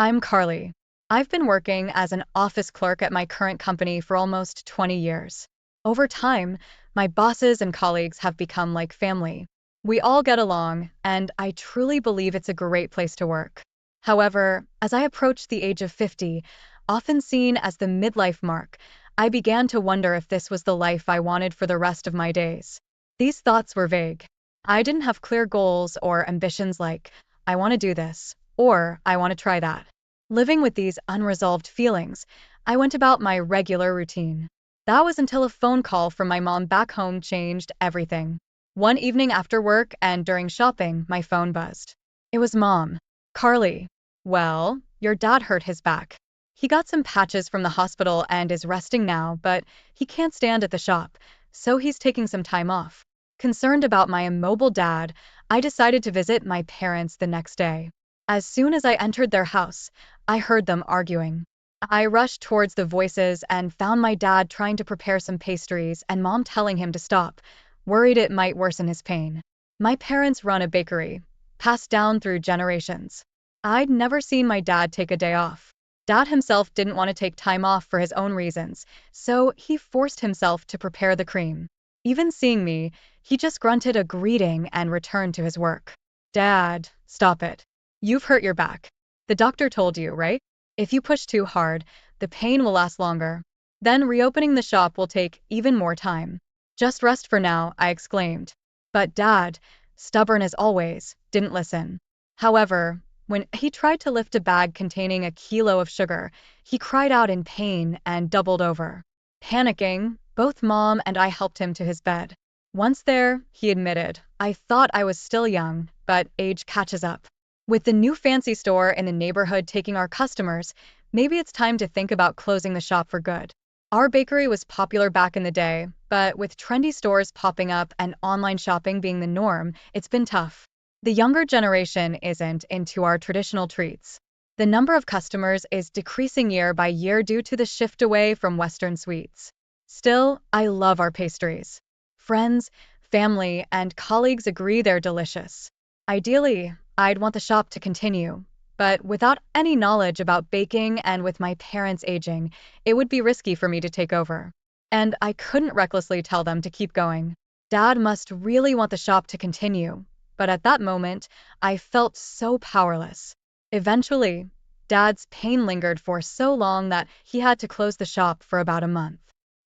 I'm Carly. I've been working as an office clerk at my current company for almost 20 years. Over time, my bosses and colleagues have become like family. We all get along, and I truly believe it's a great place to work. However, as I approached the age of 50, often seen as the midlife mark, I began to wonder if this was the life I wanted for the rest of my days. These thoughts were vague. I didn't have clear goals or ambitions like, I want to do this, or I want to try that. Living with these unresolved feelings, I went about my regular routine. That was until a phone call from my mom back home changed everything. One evening after work and during shopping, my phone buzzed. It was Mom. Carly. Well, your dad hurt his back. He got some patches from the hospital and is resting now, but he can't stand at the shop, so he's taking some time off. Concerned about my immobile dad, I decided to visit my parents the next day. As soon as I entered their house, I heard them arguing. I rushed towards the voices and found my dad trying to prepare some pastries and mom telling him to stop, worried it might worsen his pain. My parents run a bakery, passed down through generations. I'd never seen my dad take a day off. Dad himself didn't want to take time off for his own reasons, so he forced himself to prepare the cream. Even seeing me, he just grunted a greeting and returned to his work. Dad, stop it. You've hurt your back. The doctor told you, right? If you push too hard, the pain will last longer. Then reopening the shop will take even more time. Just rest for now, I exclaimed. But Dad, stubborn as always, didn't listen. However, when he tried to lift a bag containing a kilo of sugar, he cried out in pain and doubled over. Panicking, both Mom and I helped him to his bed. Once there, he admitted, I thought I was still young, but age catches up. With the new fancy store in the neighborhood taking our customers, maybe it's time to think about closing the shop for good. Our bakery was popular back in the day, but with trendy stores popping up and online shopping being the norm, it's been tough. The younger generation isn't into our traditional treats. The number of customers is decreasing year by year due to the shift away from Western sweets. Still, I love our pastries. Friends, family, and colleagues agree they're delicious. Ideally, I'd want the shop to continue, but without any knowledge about baking and with my parents aging, it would be risky for me to take over. And I couldn't recklessly tell them to keep going. Dad must really want the shop to continue, but at that moment, I felt so powerless. Eventually, Dad's pain lingered for so long that he had to close the shop for about a month.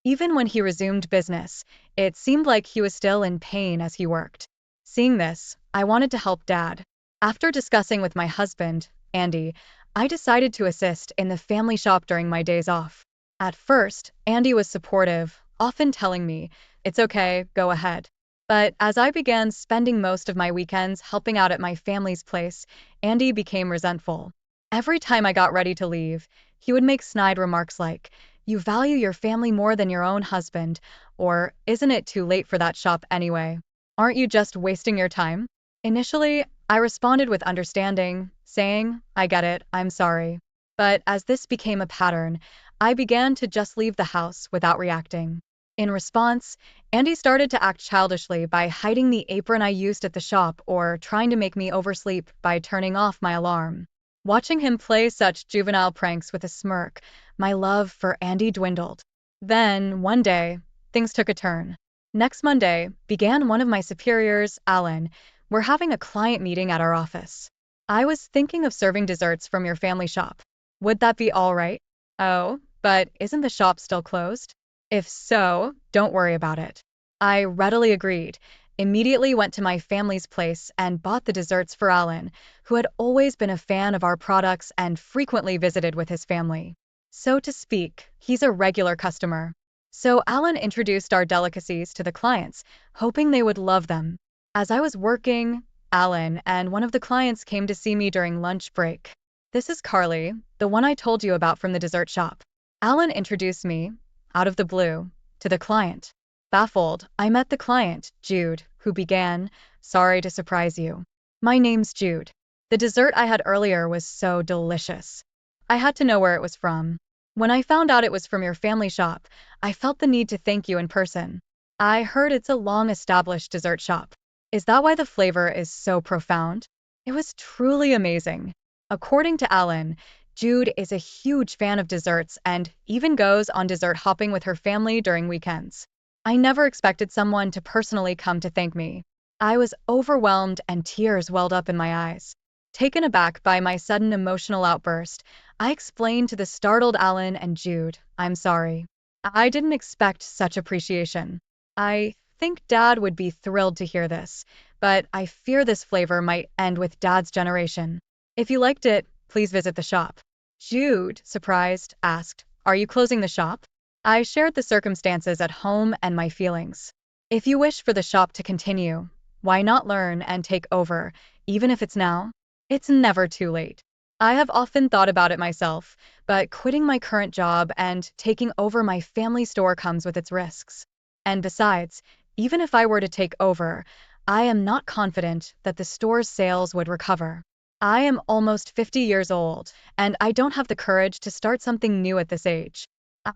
Even when he resumed business, it seemed like he was still in pain as he worked. Seeing this, I wanted to help Dad. After discussing with my husband, Andy, I decided to assist in the family shop during my days off. At first, Andy was supportive, often telling me, it's okay, go ahead. But as I began spending most of my weekends helping out at my family's place, Andy became resentful. Every time I got ready to leave, he would make snide remarks like, you value your family more than your own husband, or isn't it too late for that shop anyway? Aren't you just wasting your time? Initially, I responded with understanding, saying, I get it, I'm sorry. But as this became a pattern, I began to just leave the house without reacting. In response, Andy started to act childishly by hiding the apron I used at the shop or trying to make me oversleep by turning off my alarm. Watching him play such juvenile pranks with a smirk, my love for Andy dwindled. Then, one day, things took a turn. Next Monday, began one of my superiors, Alan. We're having a client meeting at our office. I was thinking of serving desserts from your family shop. Would that be all right? Oh, but isn't the shop still closed? If so, don't worry about it. I readily agreed, immediately went to my family's place and bought the desserts for Alan, who had always been a fan of our products and frequently visited with his family. So to speak, he's a regular customer. So Alan introduced our delicacies to the clients, hoping they would love them. As I was working, Alan and one of the clients came to see me during lunch break. This is Carly, the one I told you about from the dessert shop. Alan introduced me, out of the blue, to the client. Baffled, I met the client, Jude, who began, sorry to surprise you. My name's Jude. The dessert I had earlier was so delicious. I had to know where it was from. When I found out it was from your family shop, I felt the need to thank you in person. I heard it's a long-established dessert shop. Is that why the flavor is so profound? It was truly amazing. According to Alan, Jude is a huge fan of desserts and even goes on dessert hopping with her family during weekends. I never expected someone to personally come to thank me. I was overwhelmed and tears welled up in my eyes. Taken aback by my sudden emotional outburst, I explained to the startled Alan and Jude, I'm sorry. I didn't expect such appreciation. I think Dad would be thrilled to hear this, but I fear this flavor might end with Dad's generation. If you liked it, please visit the shop. Jude, surprised, asked, are you closing the shop? I shared the circumstances at home and my feelings. If you wish for the shop to continue, why not learn and take over, even if it's now? It's never too late. I have often thought about it myself, but quitting my current job and taking over my family store comes with its risks. And besides, even if I were to take over, I am not confident that the store's sales would recover. I am almost 50 years old, and I don't have the courage to start something new at this age.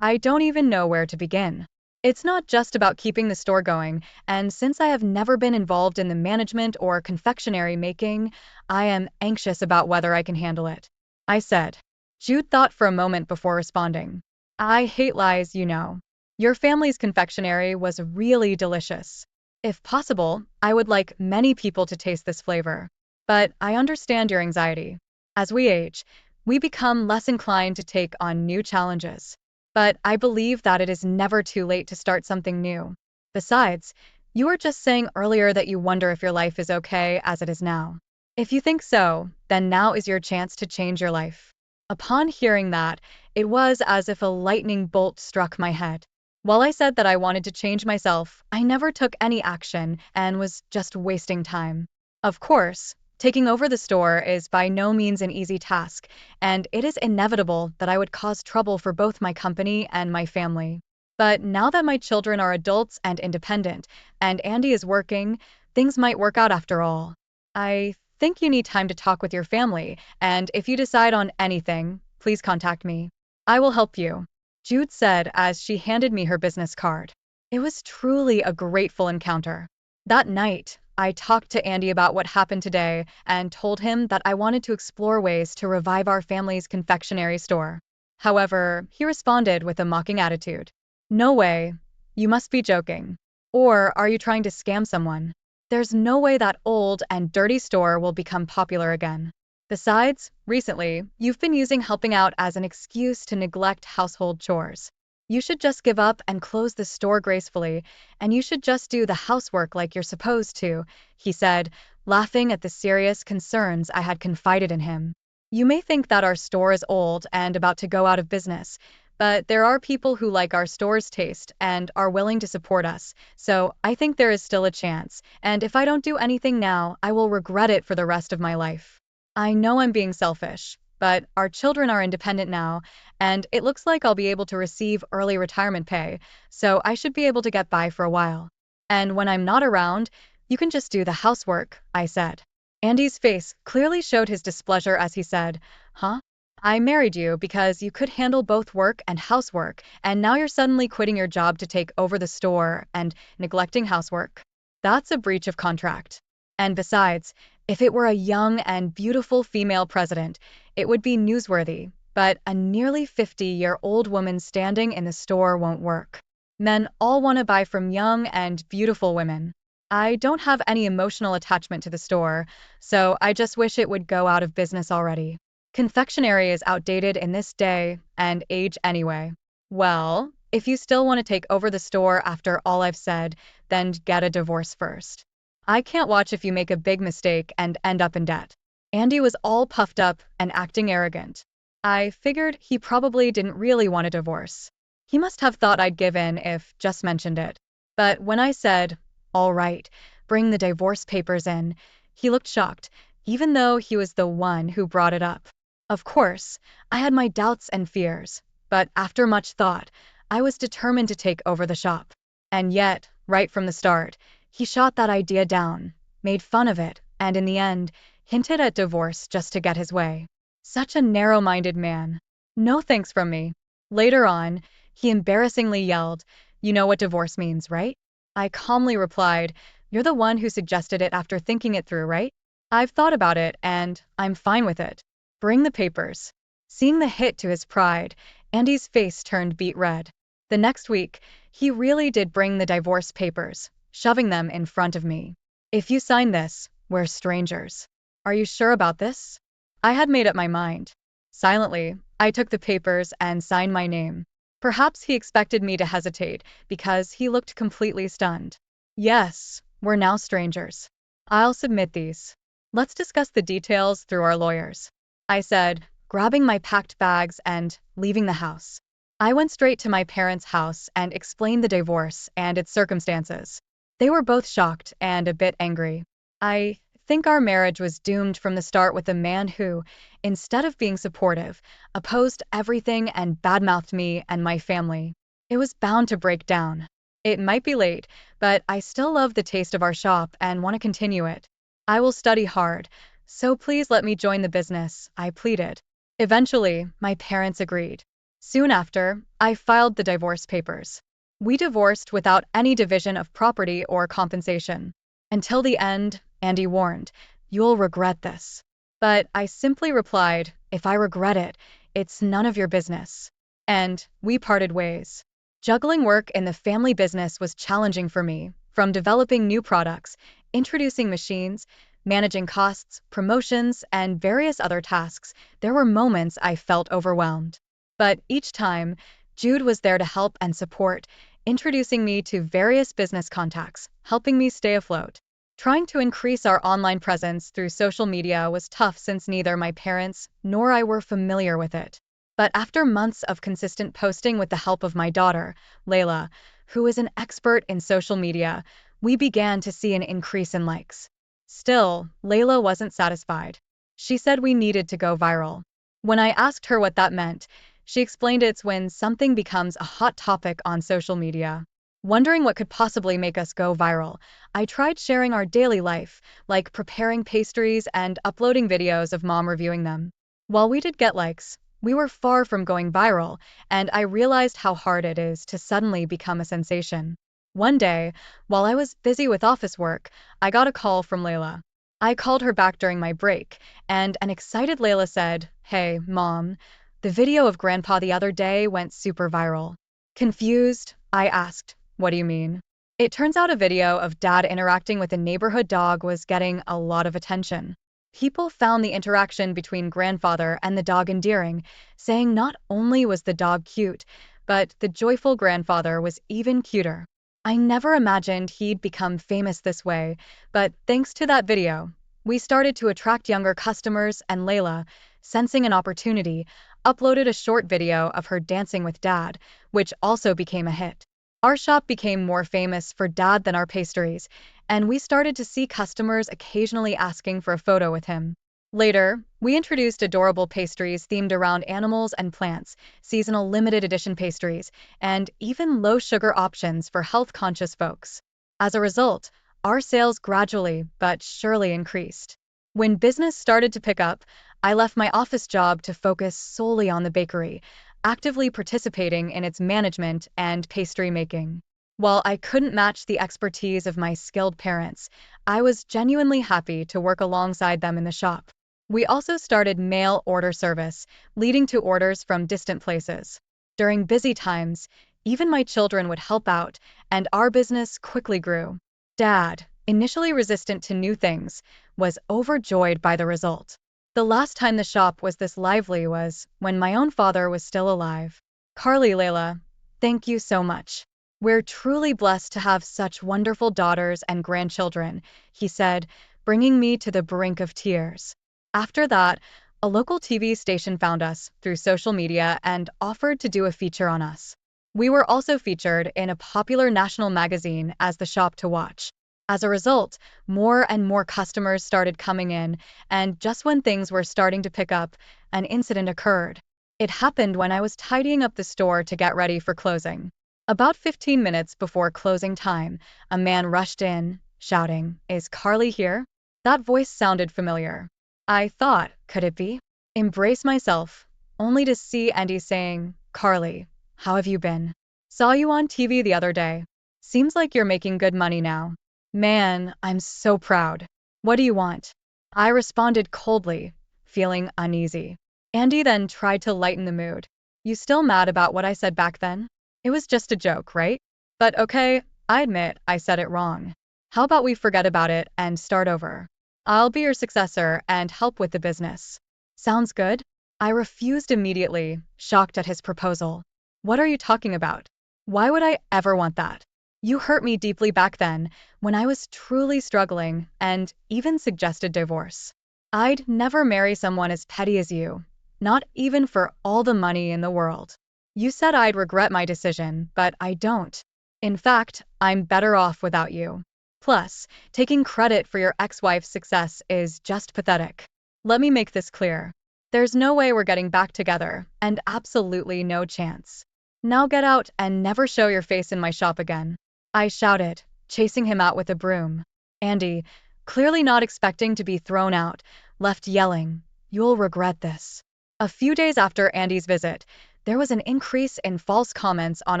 I don't even know where to begin. It's not just about keeping the store going, and since I have never been involved in the management or confectionery making, I am anxious about whether I can handle it. I said. Jude thought for a moment before responding. I hate lies, you know. Your family's confectionery was really delicious. If possible, I would like many people to taste this flavor. But I understand your anxiety. As we age, we become less inclined to take on new challenges. But I believe that it is never too late to start something new. Besides, you were just saying earlier that you wonder if your life is okay as it is now. If you think so, then now is your chance to change your life. Upon hearing that, it was as if a lightning bolt struck my head. While I said that I wanted to change myself, I never took any action and was just wasting time. Of course, taking over the store is by no means an easy task, and it is inevitable that I would cause trouble for both my company and my family. But now that my children are adults and independent, and Andy is working, things might work out after all. I think you need time to talk with your family, and if you decide on anything, please contact me. I will help you. Jude said as she handed me her business card. It was truly a grateful encounter. That night, I talked to Andy about what happened today and told him that I wanted to explore ways to revive our family's confectionery store. However, he responded with a mocking attitude. No way. You must be joking. Or are you trying to scam someone? There's no way that old and dirty store will become popular again. Besides, recently, you've been using helping out as an excuse to neglect household chores. You should just give up and close the store gracefully, and you should just do the housework like you're supposed to, he said, laughing at the serious concerns I had confided in him. You may think that our store is old and about to go out of business, but there are people who like our store's taste and are willing to support us, so I think there is still a chance, and if I don't do anything now, I will regret it for the rest of my life. I know I'm being selfish, but our children are independent now, and it looks like I'll be able to receive early retirement pay, so I should be able to get by for a while. And when I'm not around, you can just do the housework, I said. Andy's face clearly showed his displeasure as he said, huh? I married you because you could handle both work and housework, and now you're suddenly quitting your job to take over the store and neglecting housework. That's a breach of contract. And besides, if it were a young and beautiful female president, it would be newsworthy, but a nearly 50-year-old woman standing in the store won't work. Men all want to buy from young and beautiful women. I don't have any emotional attachment to the store, so I just wish it would go out of business already. Confectionery is outdated in this day and age anyway. Well, if you still want to take over the store after all I've said, then get a divorce first. I can't watch if you make a big mistake and end up in debt. Andy was all puffed up and acting arrogant. I figured he probably didn't really want a divorce. He must have thought I'd give in if just mentioned it. But when I said, all right, bring the divorce papers in, he looked shocked, even though he was the one who brought it up. Of course, I had my doubts and fears, but after much thought, I was determined to take over the shop. And yet, right from the start, he shot that idea down, made fun of it, and in the end, hinted at divorce just to get his way. Such a narrow-minded man. No thanks from me. Later on, he embarrassingly yelled, you know what divorce means, right? I calmly replied, you're the one who suggested it after thinking it through, right? I've thought about it, and I'm fine with it. Bring the papers. Seeing the hit to his pride, Andy's face turned beet red. The next week, he really did bring the divorce papers, shoving them in front of me. If you sign this, we're strangers. Are you sure about this? I had made up my mind. Silently, I took the papers and signed my name. Perhaps he expected me to hesitate because he looked completely stunned. Yes, we're now strangers. I'll submit these. Let's discuss the details through our lawyers, I said, grabbing my packed bags and leaving the house. I went straight to my parents' house and explained the divorce and its circumstances. They were both shocked and a bit angry. I think our marriage was doomed from the start with a man who, instead of being supportive, opposed everything and badmouthed me and my family. It was bound to break down. It might be late, but I still love the taste of our shop and want to continue it. I will study hard, so please let me join the business, I pleaded. Eventually, my parents agreed. Soon after, I filed the divorce papers. We divorced without any division of property or compensation. Until the end, Andy warned, you'll regret this. But I simply replied, if I regret it, it's none of your business. And we parted ways. Juggling work in the family business was challenging for me, from developing new products, introducing machines, managing costs, promotions, and various other tasks. There were moments I felt overwhelmed. But each time, Jude was there to help and support, introducing me to various business contacts, helping me stay afloat. Trying to increase our online presence through social media was tough since neither my parents nor I were familiar with it. But after months of consistent posting with the help of my daughter, Layla, who is an expert in social media, we began to see an increase in likes. Still, Layla wasn't satisfied. She said we needed to go viral. When I asked her what that meant, she explained it's when something becomes a hot topic on social media. Wondering what could possibly make us go viral, I tried sharing our daily life, like preparing pastries and uploading videos of mom reviewing them. While we did get likes, we were far from going viral, and I realized how hard it is to suddenly become a sensation. One day, while I was busy with office work, I got a call from Layla. I called her back during my break, and an excited Layla said, "Hey, Mom, the video of Grandpa the other day went super viral." Confused, I asked, "What do you mean?" It turns out a video of Dad interacting with a neighborhood dog was getting a lot of attention. People found the interaction between grandfather and the dog endearing, saying not only was the dog cute, but the joyful grandfather was even cuter. I never imagined he'd become famous this way, but thanks to that video, we started to attract younger customers, and Layla, sensing an opportunity, uploaded a short video of her dancing with Dad, which also became a hit. Our shop became more famous for Dad than our pastries, and we started to see customers occasionally asking for a photo with him. Later, we introduced adorable pastries themed around animals and plants, seasonal limited edition pastries, and even low-sugar options for health-conscious folks. As a result, our sales gradually but surely increased. When business started to pick up, I left my office job to focus solely on the bakery, actively participating in its management and pastry making. While I couldn't match the expertise of my skilled parents, I was genuinely happy to work alongside them in the shop. We also started mail order service, leading to orders from distant places. During busy times, even my children would help out, and our business quickly grew. Dad, initially resistant to new things, was overjoyed by the result. The last time the shop was this lively was when my own father was still alive. Carly, Layla, thank you so much. We're truly blessed to have such wonderful daughters and grandchildren, he said, bringing me to the brink of tears. After that, a local TV station found us through social media and offered to do a feature on us. We were also featured in a popular national magazine as the shop to watch. As a result, more and more customers started coming in, and just when things were starting to pick up, an incident occurred. It happened when I was tidying up the store to get ready for closing. About 15 minutes before closing time, a man rushed in, shouting, "Is Carly here?" That voice sounded familiar. I thought, could it be? Embrace myself, only to see Andy saying, "Carly, how have you been? Saw you on TV the other day. Seems like you're making good money now." Man, I'm so proud. What do you want? I responded coldly, feeling uneasy. Andy then tried to lighten the mood. You still mad about what I said back then? It was just a joke, right? But okay, I admit I said it wrong. How about we forget about it and start over? I'll be your successor and help with the business. Sounds good? I refused immediately, shocked at his proposal. What are you talking about? Why would I ever want that? You hurt me deeply back then, when I was truly struggling, and even suggested divorce. I'd never marry someone as petty as you, not even for all the money in the world. You said I'd regret my decision, but I don't. In fact, I'm better off without you. Plus, taking credit for your ex-wife's success is just pathetic. Let me make this clear. There's no way we're getting back together, and absolutely no chance. Now get out and never show your face in my shop again. I shouted, chasing him out with a broom. Andy, clearly not expecting to be thrown out, left yelling, "You'll regret this." A few days after Andy's visit, there was an increase in false comments on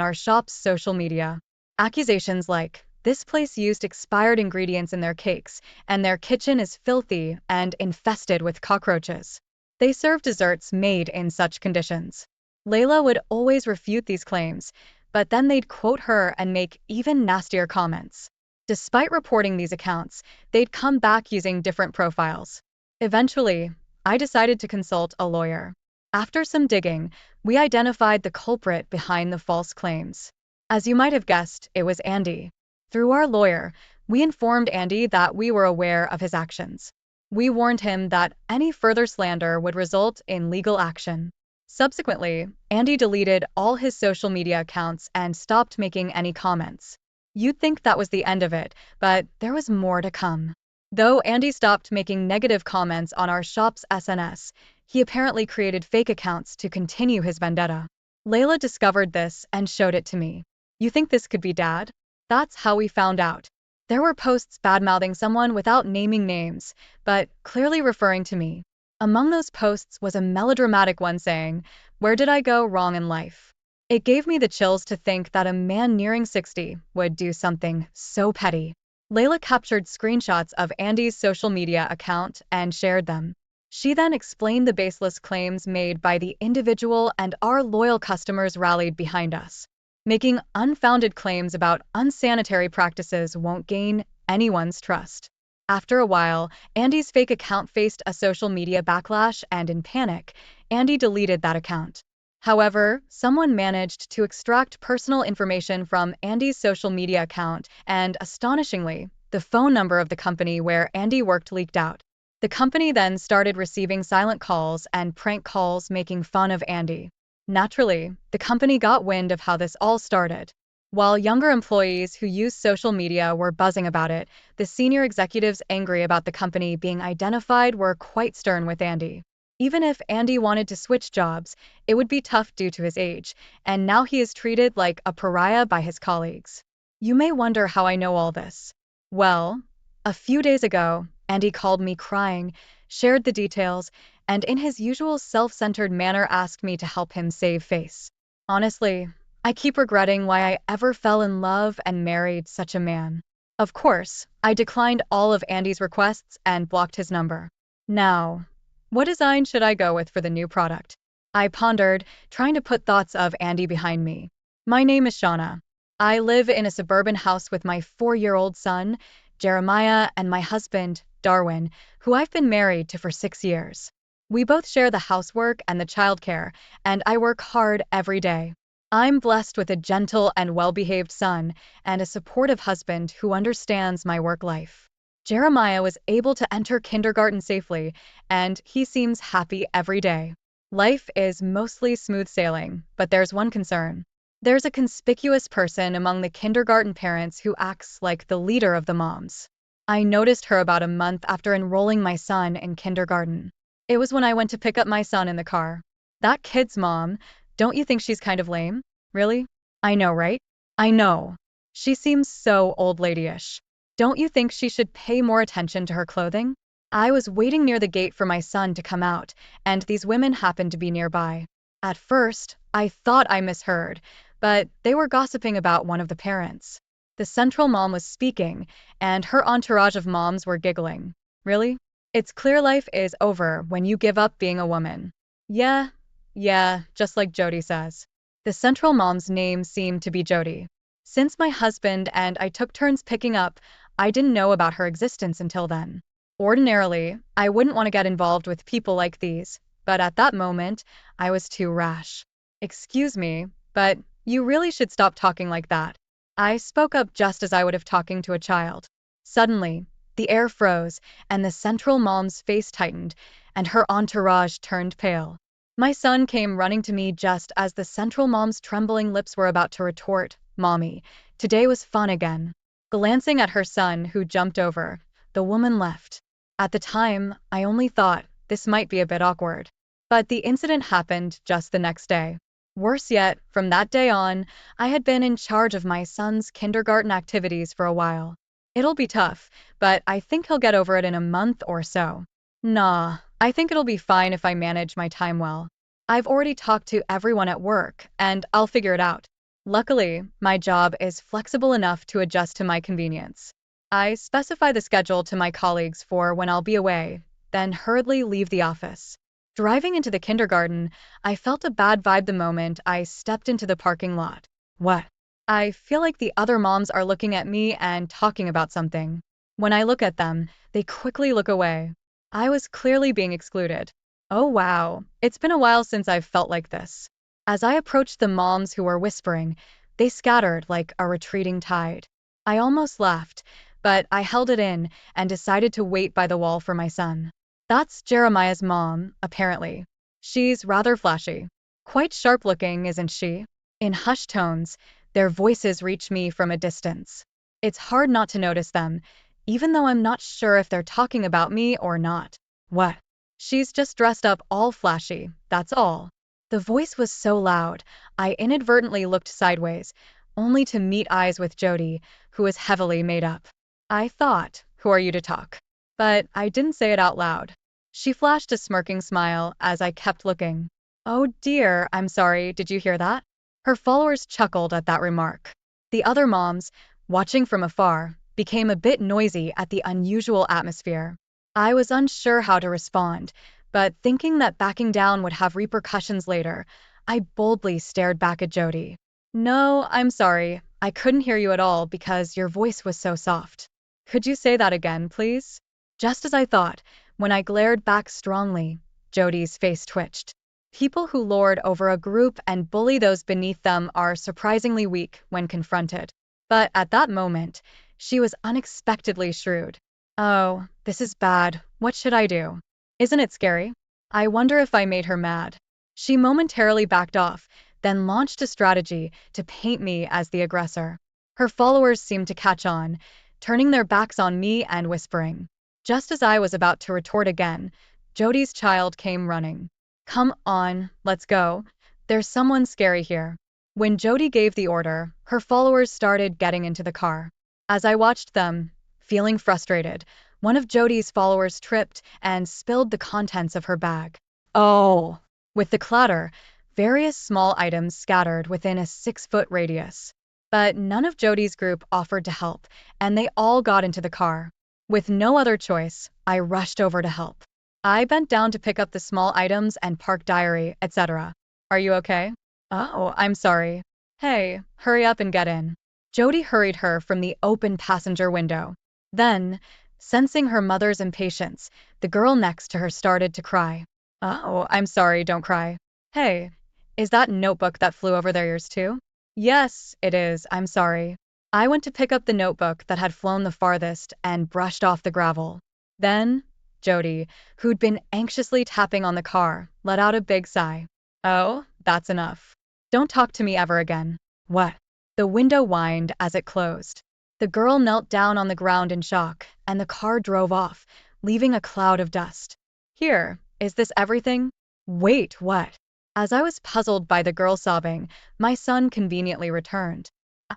our shop's social media. Accusations like, "This place used expired ingredients in their cakes, and their kitchen is filthy and infested with cockroaches. They serve desserts made in such conditions." Layla would always refute these claims, but then they'd quote her and make even nastier comments. Despite reporting these accounts, they'd come back using different profiles. Eventually, I decided to consult a lawyer. After some digging, we identified the culprit behind the false claims. As you might have guessed, it was Andy. Through our lawyer, we informed Andy that we were aware of his actions. We warned him that any further slander would result in legal action. Subsequently, Andy deleted all his social media accounts and stopped making any comments. You'd think that was the end of it, but there was more to come. Though Andy stopped making negative comments on our shop's SNS, he apparently created fake accounts to continue his vendetta. Layla discovered this and showed it to me. You think this could be Dad? That's how we found out. There were posts badmouthing someone without naming names, but clearly referring to me. Among those posts was a melodramatic one saying, "Where did I go wrong in life?" It gave me the chills to think that a man nearing 60 would do something so petty. Layla captured screenshots of Andy's social media account and shared them. She then explained the baseless claims made by the individual, and our loyal customers rallied behind us. Making unfounded claims about unsanitary practices won't gain anyone's trust. After a while, Andy's fake account faced a social media backlash, and in panic, Andy deleted that account. However, someone managed to extract personal information from Andy's social media account, and astonishingly, the phone number of the company where Andy worked leaked out. The company then started receiving silent calls and prank calls making fun of Andy. Naturally, the company got wind of how this all started. While younger employees who use social media were buzzing about it, the senior executives angry about the company being identified were quite stern with Andy. Even if Andy wanted to switch jobs, it would be tough due to his age, and now he is treated like a pariah by his colleagues. You may wonder how I know all this. Well, a few days ago, Andy called me crying, shared the details, and in his usual self-centered manner asked me to help him save face. Honestly, I keep regretting why I ever fell in love and married such a man. Of course, I declined all of Andy's requests and blocked his number. Now, what design should I go with for the new product? I pondered, trying to put thoughts of Andy behind me. My name is Shauna. I live in a suburban house with my 4-year-old son, Jeremiah, and my husband, Darwin, who I've been married to for 6 years. We both share the housework and the childcare, and I work hard every day. I'm blessed with a gentle and well-behaved son and a supportive husband who understands my work life. Jeremiah was able to enter kindergarten safely, and he seems happy every day. Life is mostly smooth sailing, but there's one concern. There's a conspicuous person among the kindergarten parents who acts like the leader of the moms. I noticed her about a month after enrolling my son in kindergarten. It was when I went to pick up my son in the car. That kid's mom, don't you think she's kind of lame? Really? I know, right? I know. She seems so old ladyish. Don't you think she should pay more attention to her clothing? I was waiting near the gate for my son to come out, and these women happened to be nearby. At first, I thought I misheard, but they were gossiping about one of the parents. The central mom was speaking, and her entourage of moms were giggling. Really? It's clear life is over when you give up being a woman. Yeah, yeah, just like Jody says. The central mom's name seemed to be Jody. Since my husband and I took turns picking up, I didn't know about her existence until then. Ordinarily, I wouldn't want to get involved with people like these, but at that moment, I was too rash. Excuse me, but you really should stop talking like that. I spoke up just as I would have talking to a child. Suddenly, the air froze, and the central mom's face tightened, and her entourage turned pale. My son came running to me just as the central mom's trembling lips were about to retort, Mommy, today was fun again. Glancing at her son, who jumped over, the woman left. At the time, I only thought this might be a bit awkward. But the incident happened just the next day. Worse yet, from that day on, I had been in charge of my son's kindergarten activities for a while. It'll be tough, but I think he'll get over it in a month or so. Nah, I think it'll be fine if I manage my time well. I've already talked to everyone at work, and I'll figure it out. Luckily, my job is flexible enough to adjust to my convenience. I specify the schedule to my colleagues for when I'll be away, then hurriedly leave the office. Driving into the kindergarten, I felt a bad vibe the moment I stepped into the parking lot. What? I feel like the other moms are looking at me and talking about something. When I look at them, they quickly look away. I was clearly being excluded. Oh wow, it's been a while since I've felt like this. As I approached the moms who were whispering, they scattered like a retreating tide. I almost laughed, but I held it in and decided to wait by the wall for my son. That's Jeremiah's mom, apparently. She's rather flashy. Quite sharp looking, isn't she? In hushed tones, their voices reach me from a distance. It's hard not to notice them, even though I'm not sure if they're talking about me or not. What? She's just dressed up all flashy, that's all. The voice was so loud, I inadvertently looked sideways, only to meet eyes with Jody, who was heavily made up. I thought, who are you to talk? But I didn't say it out loud. She flashed a smirking smile as I kept looking. Oh dear, I'm sorry, did you hear that? Her followers chuckled at that remark. The other moms, watching from afar, became a bit noisy at the unusual atmosphere. I was unsure how to respond, but thinking that backing down would have repercussions later, I boldly stared back at Jody. No, I'm sorry, I couldn't hear you at all because your voice was so soft. Could you say that again, please? Just as I thought, when I glared back strongly, Jody's face twitched. People who lord over a group and bully those beneath them are surprisingly weak when confronted. But at that moment, she was unexpectedly shrewd. Oh, this is bad. What should I do? Isn't it scary? I wonder if I made her mad. She momentarily backed off, then launched a strategy to paint me as the aggressor. Her followers seemed to catch on, turning their backs on me and whispering. Just as I was about to retort again, Jody's child came running. Come on, let's go. There's someone scary here. When Jody gave the order, her followers started getting into the car. As I watched them, feeling frustrated, one of Jody's followers tripped and spilled the contents of her bag. Oh! With the clatter, various small items scattered within a 6-foot radius. But none of Jody's group offered to help, and they all got into the car. With no other choice, I rushed over to help. I bent down to pick up the small items and park diary, etc. Are you okay? Oh, I'm sorry. Hey, hurry up and get in. Jody hurried her from the open passenger window. Then, sensing her mother's impatience, the girl next to her started to cry. Oh, I'm sorry, don't cry. Hey, is that notebook that flew over their ears too? Yes, it is, I'm sorry. I went to pick up the notebook that had flown the farthest and brushed off the gravel. Then, Jody, who'd been anxiously tapping on the car, let out a big sigh. Oh, that's enough. Don't talk to me ever again. What? The window whined as it closed. The girl knelt down on the ground in shock, and the car drove off, leaving a cloud of dust. Here, is this everything? Wait, what? As I was puzzled by the girl sobbing, my son conveniently returned.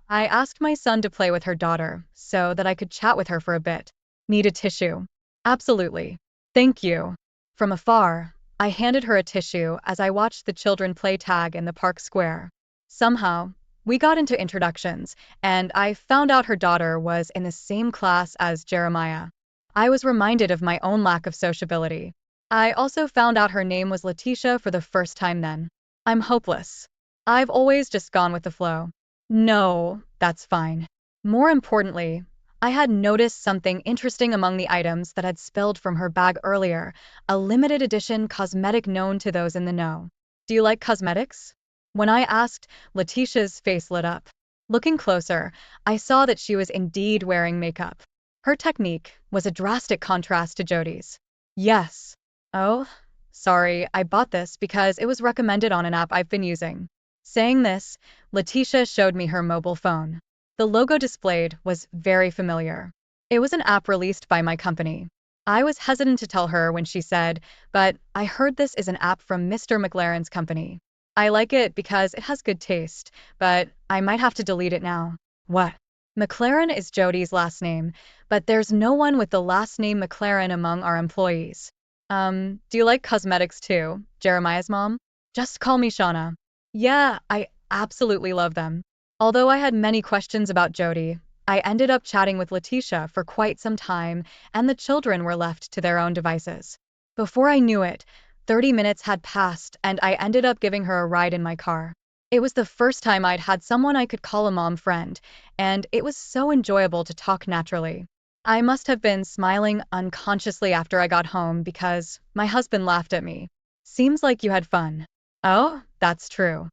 I asked my son to play with her daughter, so that I could chat with her for a bit. Need a tissue? Absolutely. Thank you. From afar, I handed her a tissue as I watched the children play tag in the park square. Somehow, we got into introductions, and I found out her daughter was in the same class as Jeremiah. I was reminded of my own lack of sociability. I also found out her name was Letitia for the first time then. I'm hopeless. I've always just gone with the flow. No, that's fine. More importantly, I had noticed something interesting among the items that had spilled from her bag earlier, a limited edition cosmetic known to those in the know. Do you like cosmetics? When I asked, Letitia's face lit up. Looking closer, I saw that she was indeed wearing makeup. Her technique was a drastic contrast to Jodi's. Yes. Oh, sorry, I bought this because it was recommended on an app I've been using. Saying this, Letitia showed me her mobile phone. The logo displayed was very familiar. It was an app released by my company. I was hesitant to tell her when she said, but I heard this is an app from Mr. McLaren's company. I like it because it has good taste, but I might have to delete it now. What? McLaren is Jodi's last name, but there's no one with the last name McLaren among our employees. Do you like cosmetics too, Jeremiah's mom? Just call me Shauna. Yeah, I absolutely love them. Although I had many questions about Jodi, I ended up chatting with Letitia for quite some time, and the children were left to their own devices. Before I knew it, 30 minutes had passed, and I ended up giving her a ride in my car. It was the first time I'd had someone I could call a mom friend, and it was so enjoyable to talk naturally. I must have been smiling unconsciously after I got home because my husband laughed at me. Seems like you had fun. Oh, that's true.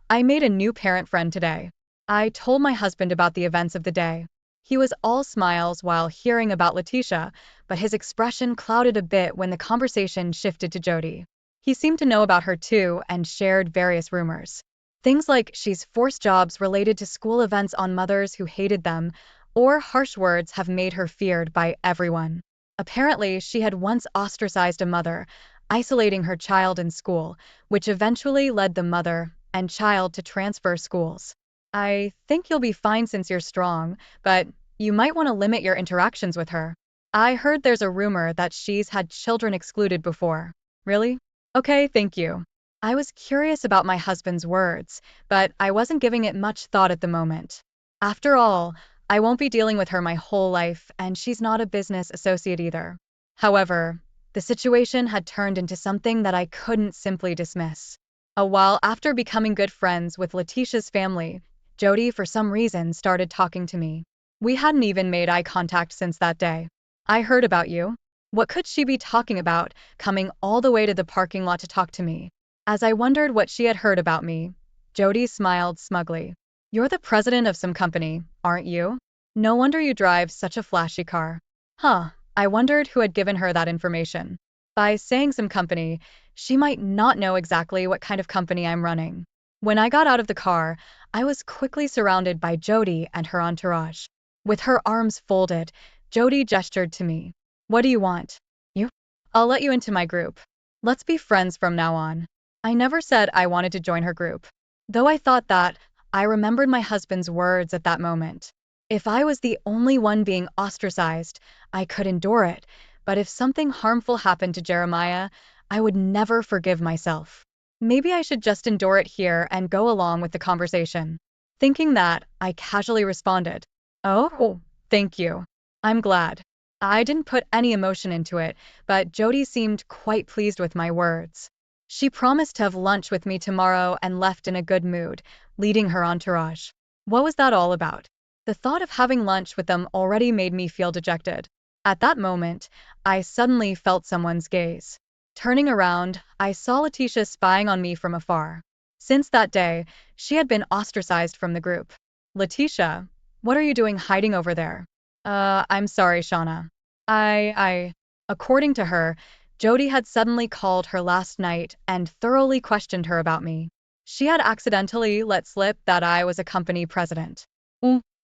I made a new parent friend today. I told my husband about the events of the day. He was all smiles while hearing about Letitia, but his expression clouded a bit when the conversation shifted to Jodi. He seemed to know about her too and shared various rumors. Things like she's forced jobs related to school events on mothers who hated them, or harsh words have made her feared by everyone. Apparently, she had once ostracized a mother, isolating her child in school, which eventually led the mother and child to transfer schools. I think you'll be fine since you're strong, but you might want to limit your interactions with her. I heard there's a rumor that she's had children excluded before. Really? Okay, thank you. I was curious about my husband's words, but I wasn't giving it much thought at the moment. After all, I won't be dealing with her my whole life, and she's not a business associate either. However, the situation had turned into something that I couldn't simply dismiss. A while after becoming good friends with Letitia's family, Jodi for some reason started talking to me. We hadn't even made eye contact since that day. I heard about you. What could she be talking about, coming all the way to the parking lot to talk to me? As I wondered what she had heard about me, Jodi smiled smugly. You're the president of some company, aren't you? No wonder you drive such a flashy car. Huh, I wondered who had given her that information. By saying some company, she might not know exactly what kind of company I'm running. When I got out of the car, I was quickly surrounded by Jodi and her entourage. With her arms folded, Jodi gestured to me. What do you want? You? I'll let you into my group. Let's be friends from now on. I never said I wanted to join her group. Though I thought that, I remembered my husband's words at that moment. If I was the only one being ostracized, I could endure it, but if something harmful happened to Jeremiah, I would never forgive myself. Maybe I should just endure it here and go along with the conversation. Thinking that, I casually responded, Oh, thank you. I'm glad. I didn't put any emotion into it, but Jodi seemed quite pleased with my words. She promised to have lunch with me tomorrow and left in a good mood, leading her entourage. What was that all about? The thought of having lunch with them already made me feel dejected. At that moment, I suddenly felt someone's gaze. Turning around, I saw Letitia spying on me from afar. Since that day, she had been ostracized from the group. Letitia, what are you doing hiding over there? I'm sorry, Shauna. I. According to her, Jodi had suddenly called her last night and thoroughly questioned her about me. She had accidentally let slip that I was a company president.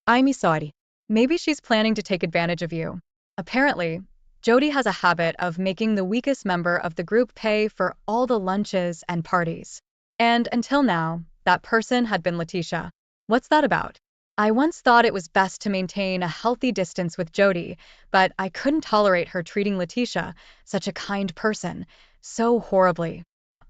I'm sorry. Maybe she's planning to take advantage of you. Apparently, Jodi has a habit of making the weakest member of the group pay for all the lunches and parties. And until now, that person had been Letitia. What's that about? I once thought it was best to maintain a healthy distance with Jodi, but I couldn't tolerate her treating Letitia, such a kind person, so horribly.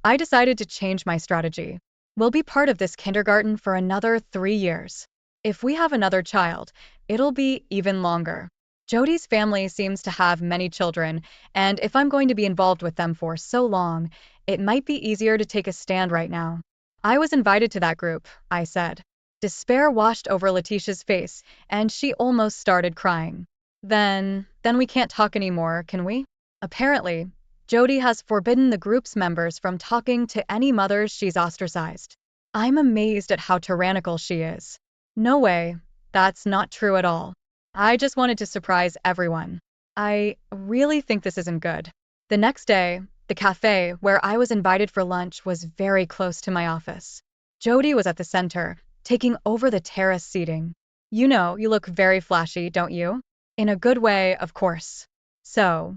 I decided to change my strategy. We'll be part of this kindergarten for another 3 years. If we have another child, it'll be even longer. Jody's family seems to have many children, and if I'm going to be involved with them for so long, it might be easier to take a stand right now. I was invited to that group, I said. Despair washed over Letitia's face, and she almost started crying. Then we can't talk anymore, can we? Apparently, Jody has forbidden the group's members from talking to any mothers she's ostracized. I'm amazed at how tyrannical she is. No way, that's not true at all. I just wanted to surprise everyone. I really think this isn't good. The next day, the cafe where I was invited for lunch was very close to my office. Jody was at the center, taking over the terrace seating. You know, you look very flashy, don't you? In a good way, of course. So,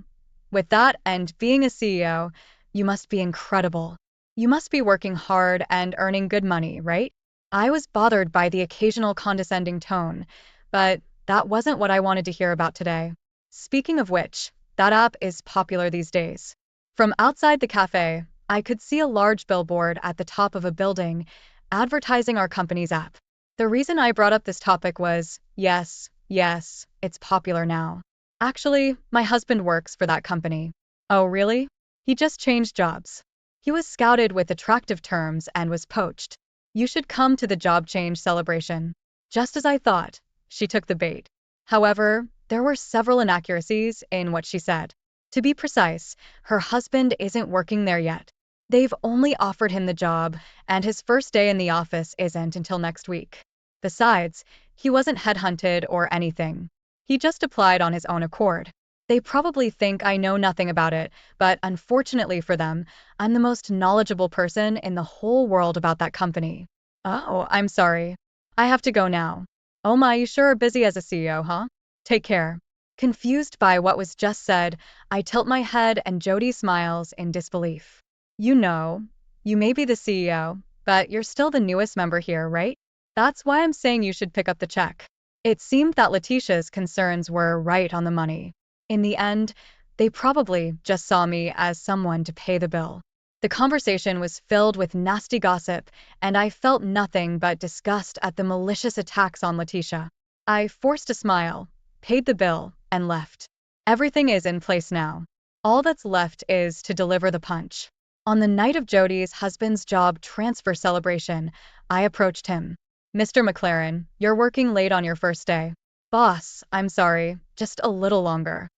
with that and being a CEO, you must be incredible. You must be working hard and earning good money, right? I was bothered by the occasional condescending tone, but that wasn't what I wanted to hear about today. Speaking of which, that app is popular these days. From outside the cafe, I could see a large billboard at the top of a building advertising our company's app. The reason I brought up this topic was, yes, it's popular now. Actually, my husband works for that company. Oh, really? He just changed jobs. He was scouted with attractive terms and was poached. You should come to the job change celebration. Just as I thought, she took the bait. However, there were several inaccuracies in what she said. To be precise, her husband isn't working there yet. They've only offered him the job, and his first day in the office isn't until next week. Besides, he wasn't headhunted or anything. He just applied on his own accord. They probably think I know nothing about it, but unfortunately for them, I'm the most knowledgeable person in the whole world about that company. Oh, I'm sorry. I have to go now. Oh my, you sure are busy as a CEO, huh? Take care. Confused by what was just said, I tilt my head and Jody smiles in disbelief. You know, you may be the CEO, but you're still the newest member here, right? That's why I'm saying you should pick up the check. It seemed that Letitia's concerns were right on the money. In the end, they probably just saw me as someone to pay the bill. The conversation was filled with nasty gossip, and I felt nothing but disgust at the malicious attacks on Letitia. I forced a smile, paid the bill, and left. Everything is in place now. All that's left is to deliver the punch. On the night of Jody's husband's job transfer celebration, I approached him. Mr. McLaren, you're working late on your first day. Boss, I'm sorry, just a little longer.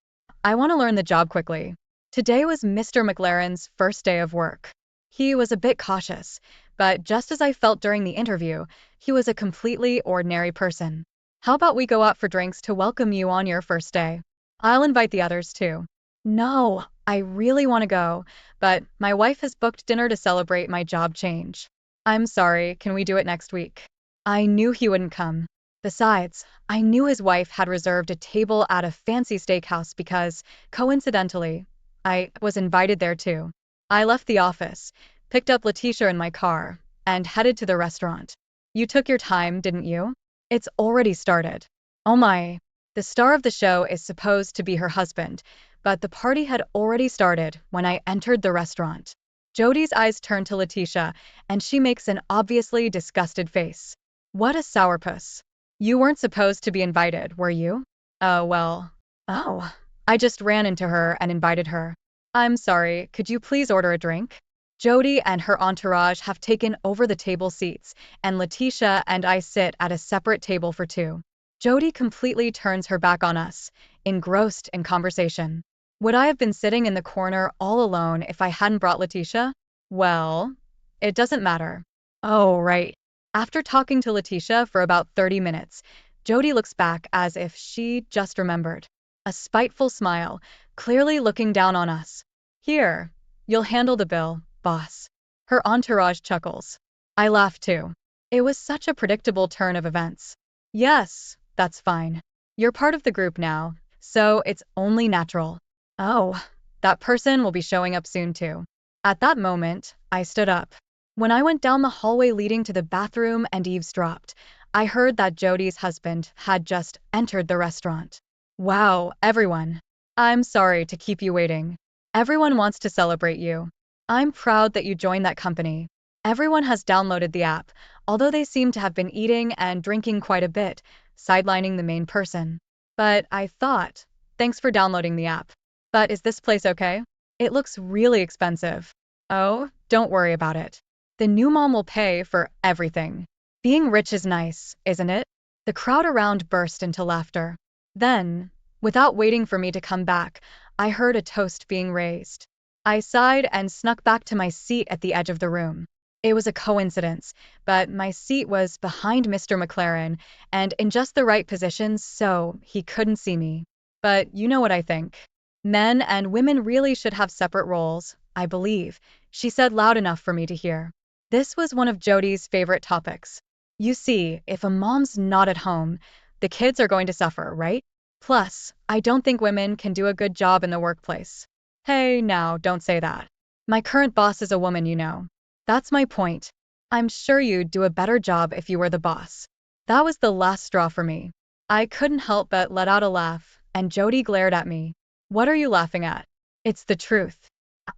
I want to learn the job quickly. Today was Mr. McLaren's first day of work. He was a bit cautious, but just as I felt during the interview, he was a completely ordinary person. How about we go out for drinks to welcome you on your first day? I'll invite the others too. No, I really want to go, but my wife has booked dinner to celebrate my job change. I'm sorry, can we do it next week? I knew he wouldn't come. Besides, I knew his wife had reserved a table at a fancy steakhouse because, coincidentally, I was invited there too. I left the office, picked up Letitia in my car, and headed to the restaurant. You took your time, didn't you? It's already started. Oh my. The star of the show is supposed to be her husband, but the party had already started when I entered the restaurant. Jody's eyes turn to Letitia, and she makes an obviously disgusted face. What a sourpuss. You weren't supposed to be invited, were you? Well. Oh. I just ran into her and invited her. I'm sorry, could you please order a drink? Jody and her entourage have taken over the table seats, and Letitia and I sit at a separate table for two. Jody completely turns her back on us, engrossed in conversation. Would I have been sitting in the corner all alone if I hadn't brought Letitia? Well, it doesn't matter. Oh, right. After talking to Letitia for about 30 minutes, Jody looks back as if she just remembered. A spiteful smile, clearly looking down on us. Here, you'll handle the bill, boss. Her entourage chuckles. I laugh too. It was such a predictable turn of events. Yes, that's fine. You're part of the group now, so it's only natural. Oh, that person will be showing up soon too. At that moment, I stood up. When I went down the hallway leading to the bathroom and eavesdropped, I heard that Jody's husband had just entered the restaurant. Wow, everyone. I'm sorry to keep you waiting. Everyone wants to celebrate you. I'm proud that you joined that company. Everyone has downloaded the app, although they seem to have been eating and drinking quite a bit, sidelining the main person. But I thought, Thanks for downloading the app. But is this place okay? It looks really expensive. Oh, don't worry about it. The new mom will pay for everything. Being rich is nice, isn't it? The crowd around burst into laughter. Then, without waiting for me to come back, I heard a toast being raised. I sighed and snuck back to my seat at the edge of the room. It was a coincidence, but my seat was behind Mr. McLaren and in just the right position so he couldn't see me. But you know what I think. Men and women really should have separate roles, I believe, she said loud enough for me to hear. This was one of Jody's favorite topics. You see, if a mom's not at home, the kids are going to suffer, right? Plus, I don't think women can do a good job in the workplace. Hey, now, don't say that. My current boss is a woman, you know. That's my point. I'm sure you'd do a better job if you were the boss. That was the last straw for me. I couldn't help but let out a laugh, and Jody glared at me. What are you laughing at? It's the truth.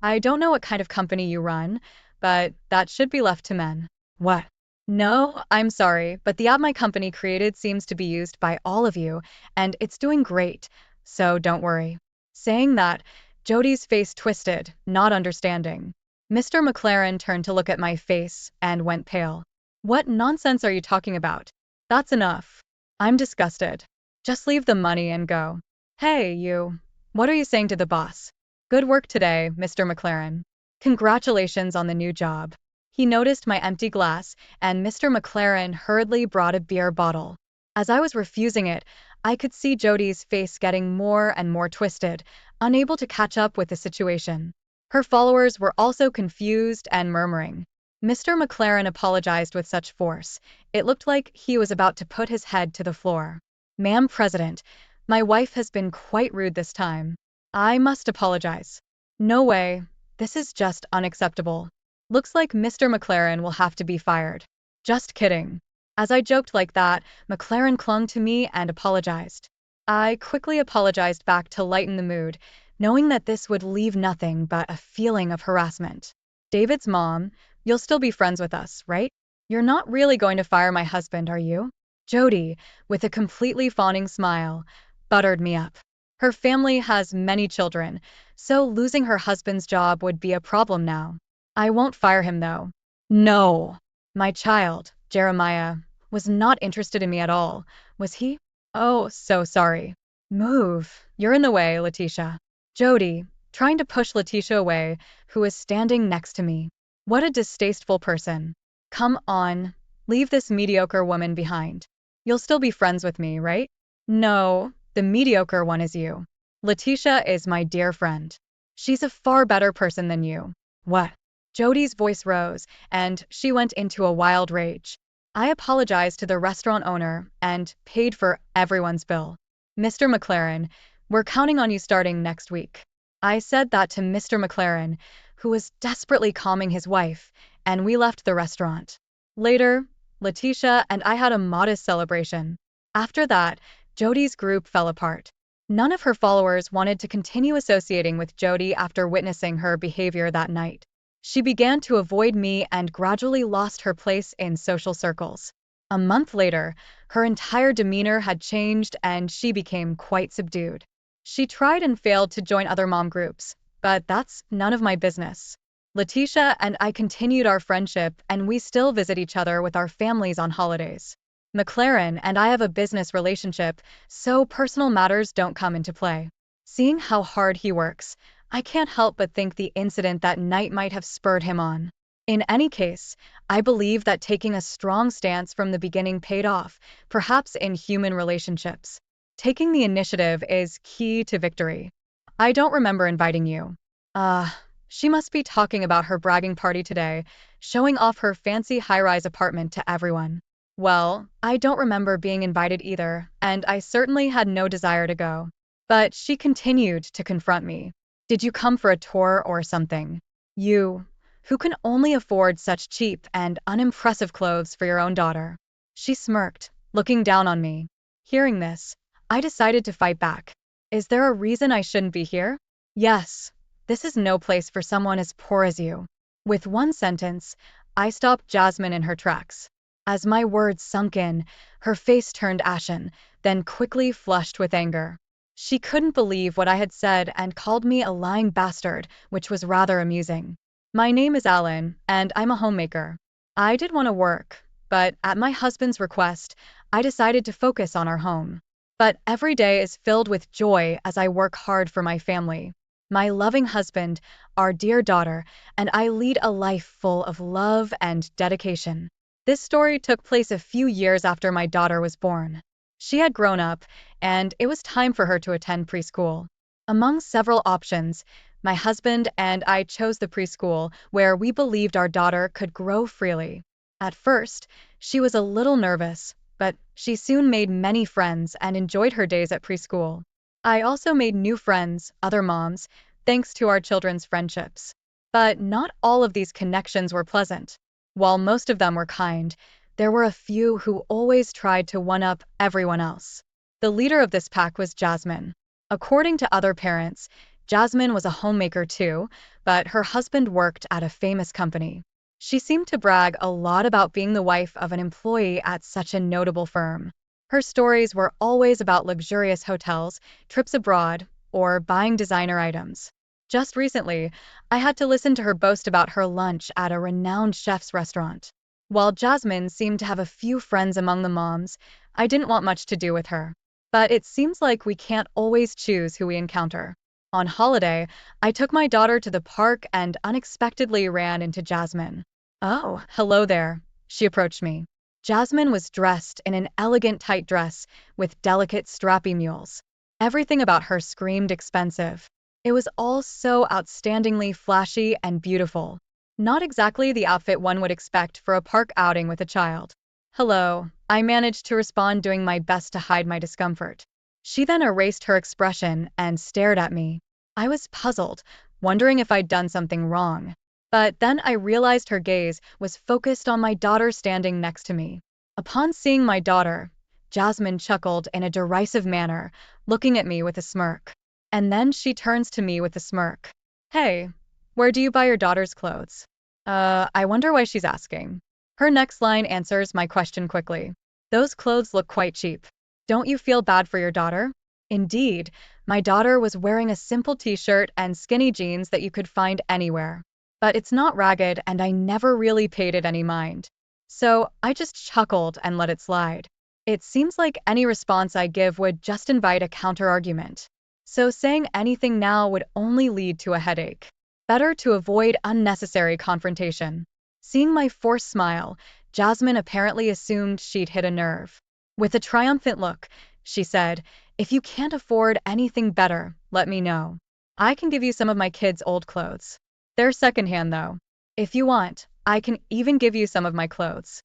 I don't know what kind of company you run, but that should be left to men. What? No, I'm sorry, but the app my company created seems to be used by all of you, and it's doing great, so don't worry. Saying that, Jody's face twisted, not understanding. Mr. McLaren turned to look at my face and went pale. What nonsense are you talking about? That's enough. I'm disgusted. Just leave the money and go. Hey, you. What are you saying to the boss? Good work today, Mr. McLaren. Congratulations on the new job. He noticed my empty glass, and Mr. McLaren hurriedly brought a beer bottle. As I was refusing it, I could see Jody's face getting more and more twisted, unable to catch up with the situation. Her followers were also confused and murmuring. Mr. McLaren apologized with such force, it looked like he was about to put his head to the floor. Ma'am President, my wife has been quite rude this time. I must apologize. No way. This is just unacceptable. Looks like Mr. McLaren will have to be fired. Just kidding. As I joked like that, McLaren clung to me and apologized. I quickly apologized back to lighten the mood, knowing that this would leave nothing but a feeling of harassment. David's mom, you'll still be friends with us, right? You're not really going to fire my husband, are you? Jody, with a completely fawning smile, buttered me up. Her family has many children, so losing her husband's job would be a problem now. I won't fire him though. No. My child, Jeremiah, was not interested in me at all, was he? Oh, so sorry. Move. You're in the way, Letitia. Jody, trying to push Letitia away, who was standing next to me. What a distasteful person. Come on, leave this mediocre woman behind. You'll still be friends with me, right? No, the mediocre one is you. Letitia is my dear friend. She's a far better person than you. What? Jody's voice rose, and she went into a wild rage. I apologized to the restaurant owner and paid for everyone's bill. Mr. McLaren, we're counting on you starting next week. I said that to Mr. McLaren, who was desperately calming his wife, and we left the restaurant. Later, Letitia and I had a modest celebration. After that, Jody's group fell apart. None of her followers wanted to continue associating with Jody after witnessing her behavior that night. She began to avoid me and gradually lost her place in social circles. A month later, her entire demeanor had changed and she became quite subdued. She tried and failed to join other mom groups, but that's none of my business. Letitia and I continued our friendship and we still visit each other with our families on holidays. McLaren and I have a business relationship, so personal matters don't come into play. Seeing how hard he works, I can't help but think the incident that night might have spurred him on. In any case, I believe that taking a strong stance from the beginning paid off, perhaps in human relationships. Taking the initiative is key to victory. I don't remember inviting you. She must be talking about her bragging party today, showing off her fancy high-rise apartment to everyone. Well, I don't remember being invited either, and I certainly had no desire to go. But she continued to confront me. Did you come for a tour or something? You, who can only afford such cheap and unimpressive clothes for your own daughter. She smirked, looking down on me. Hearing this, I decided to fight back. Is there a reason I shouldn't be here? Yes, this is no place for someone as poor as you. With one sentence, I stopped Jasmine in her tracks. As my words sunk in, her face turned ashen, then quickly flushed with anger. She couldn't believe what I had said and called me a lying bastard, which was rather amusing. My name is Alan, and I'm a homemaker. I did want to work, but at my husband's request, I decided to focus on our home. But every day is filled with joy as I work hard for my family. My loving husband, our dear daughter, and I lead a life full of love and dedication. This story took place a few years after my daughter was born. She had grown up, and it was time for her to attend preschool. Among several options, my husband and I chose the preschool where we believed our daughter could grow freely. At first, she was a little nervous, but she soon made many friends and enjoyed her days at preschool. I also made new friends, other moms, thanks to our children's friendships. But not all of these connections were pleasant. While most of them were kind, there were a few who always tried to one-up everyone else. The leader of this pack was Jasmine. According to other parents, Jasmine was a homemaker too, but her husband worked at a famous company. She seemed to brag a lot about being the wife of an employee at such a notable firm. Her stories were always about luxurious hotels, trips abroad, or buying designer items. Just recently, I had to listen to her boast about her lunch at a renowned chef's restaurant. While Jasmine seemed to have a few friends among the moms, I didn't want much to do with her. But it seems like we can't always choose who we encounter. On holiday, I took my daughter to the park and unexpectedly ran into Jasmine. "Oh, hello there," she approached me. Jasmine was dressed in an elegant tight dress with delicate strappy mules. Everything about her screamed expensive. It was all so outstandingly flashy and beautiful. Not exactly the outfit one would expect for a park outing with a child. "Hello," I managed to respond, doing my best to hide my discomfort. She then erased her expression and stared at me. I was puzzled, wondering if I'd done something wrong. But then I realized her gaze was focused on my daughter standing next to me. Upon seeing my daughter, Jasmine chuckled in a derisive manner, looking at me with a smirk. And then she turns to me with a smirk. "Hey, where do you buy your daughter's clothes?" I wonder why she's asking. Her next line answers my question quickly. "Those clothes look quite cheap. Don't you feel bad for your daughter?" Indeed, my daughter was wearing a simple t-shirt and skinny jeans that you could find anywhere. But it's not ragged, and I never really paid it any mind. So I just chuckled and let it slide. It seems like any response I give would just invite a counter-argument. So saying anything now would only lead to a headache. Better to avoid unnecessary confrontation. Seeing my forced smile, Jasmine apparently assumed she'd hit a nerve. With a triumphant look, she said, "If you can't afford anything better, let me know. I can give you some of my kids' old clothes. They're secondhand though. If you want, I can even give you some of my clothes."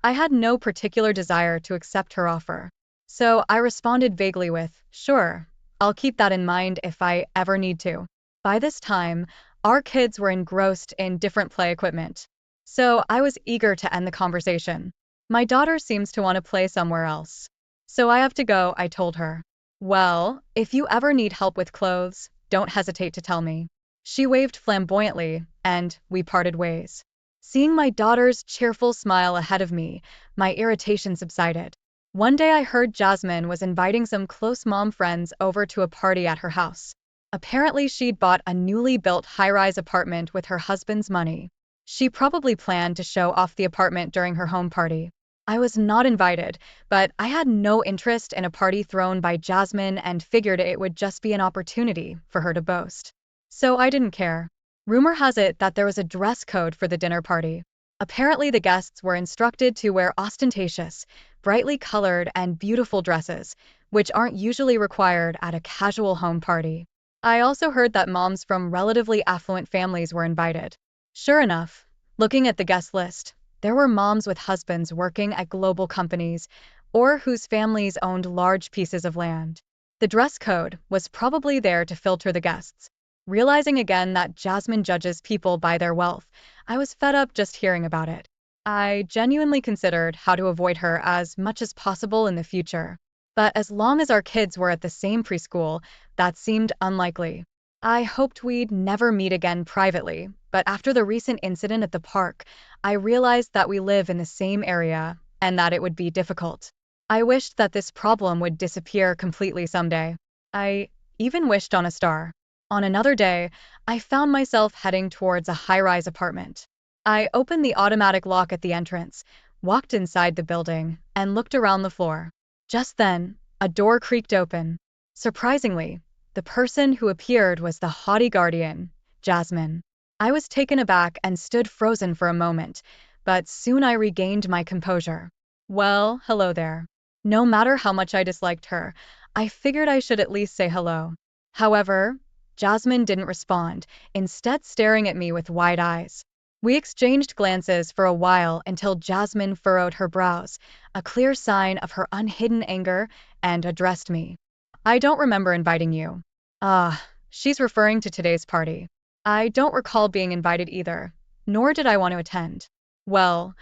I had no particular desire to accept her offer. So I responded vaguely with, "Sure, I'll keep that in mind if I ever need to." By this time, our kids were engrossed in different play equipment. So I was eager to end the conversation. "My daughter seems to want to play somewhere else. So I have to go," I told her. "Well, if you ever need help with clothes, don't hesitate to tell me." She waved flamboyantly, and we parted ways. Seeing my daughter's cheerful smile ahead of me, my irritation subsided. One day I heard Jasmine was inviting some close mom friends over to a party at her house. Apparently she'd bought a newly built high-rise apartment with her husband's money. She probably planned to show off the apartment during her home party. I was not invited, but I had no interest in a party thrown by Jasmine and figured it would just be an opportunity for her to boast. So I didn't care. Rumor has it that there was a dress code for the dinner party. Apparently the guests were instructed to wear ostentatious, brightly colored and beautiful dresses, which aren't usually required at a casual home party. I also heard that moms from relatively affluent families were invited. Sure enough, looking at the guest list, there were moms with husbands working at global companies or whose families owned large pieces of land. The dress code was probably there to filter the guests. Realizing again that Jasmine judges people by their wealth, I was fed up just hearing about it. I genuinely considered how to avoid her as much as possible in the future. But as long as our kids were at the same preschool, that seemed unlikely. I hoped we'd never meet again privately, but after the recent incident at the park, I realized that we live in the same area and that it would be difficult. I wished that this problem would disappear completely someday. I even wished on a star. On another day, I found myself heading towards a high-rise apartment. I opened the automatic lock at the entrance, walked inside the building, and looked around the floor. Just then, a door creaked open. Surprisingly, the person who appeared was the haughty guardian, Jasmine. I was taken aback and stood frozen for a moment, but soon I regained my composure. Well, hello there. No matter how much I disliked her, I figured I should at least say hello. However, Jasmine didn't respond, instead staring at me with wide eyes. We exchanged glances for a while until Jasmine furrowed her brows, a clear sign of her unhidden anger, and addressed me. I don't remember inviting you. Ah, she's referring to today's party. I don't recall being invited either, nor did I want to attend. Well,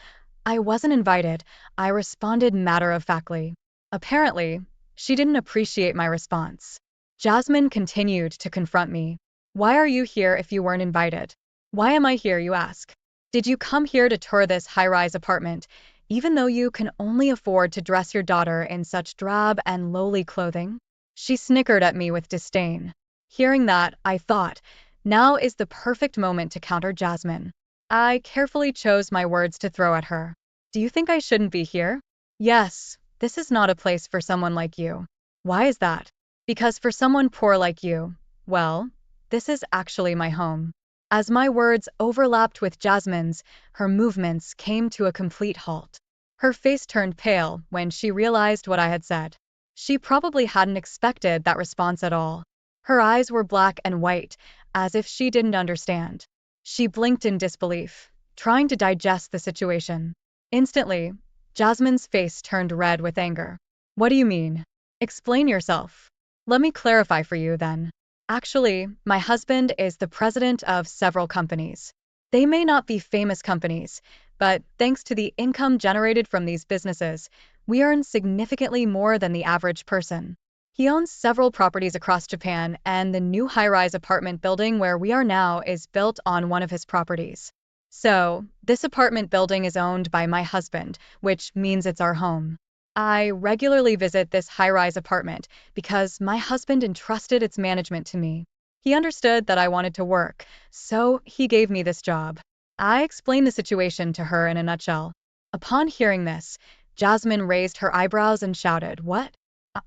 I wasn't invited, I responded matter-of-factly. Apparently, she didn't appreciate my response. Jasmine continued to confront me. Why are you here if you weren't invited? Why am I here, you ask? Did you come here to tour this high-rise apartment, even though you can only afford to dress your daughter in such drab and lowly clothing? She snickered at me with disdain. Hearing that, I thought, now is the perfect moment to counter Jasmine. I carefully chose my words to throw at her. Do you think I shouldn't be here? Yes, this is not a place for someone like you. Why is that? Because for someone poor like you, well, this is actually my home. As my words overlapped with Jasmine's, her movements came to a complete halt. Her face turned pale when she realized what I had said. She probably hadn't expected that response at all. Her eyes were black and white, as if she didn't understand. She blinked in disbelief, trying to digest the situation. Instantly, Jasmine's face turned red with anger. What do you mean? Explain yourself. Let me clarify for you then. Actually, my husband is the president of several companies. They may not be famous companies, but thanks to the income generated from these businesses, we earn significantly more than the average person. He owns several properties across Japan, and the new high-rise apartment building where we are now is built on one of his properties. So, this apartment building is owned by my husband, which means it's our home. I regularly visit this high-rise apartment because my husband entrusted its management to me. He understood that I wanted to work, so he gave me this job. I explained the situation to her in a nutshell. Upon hearing this, Jasmine raised her eyebrows and shouted, "What?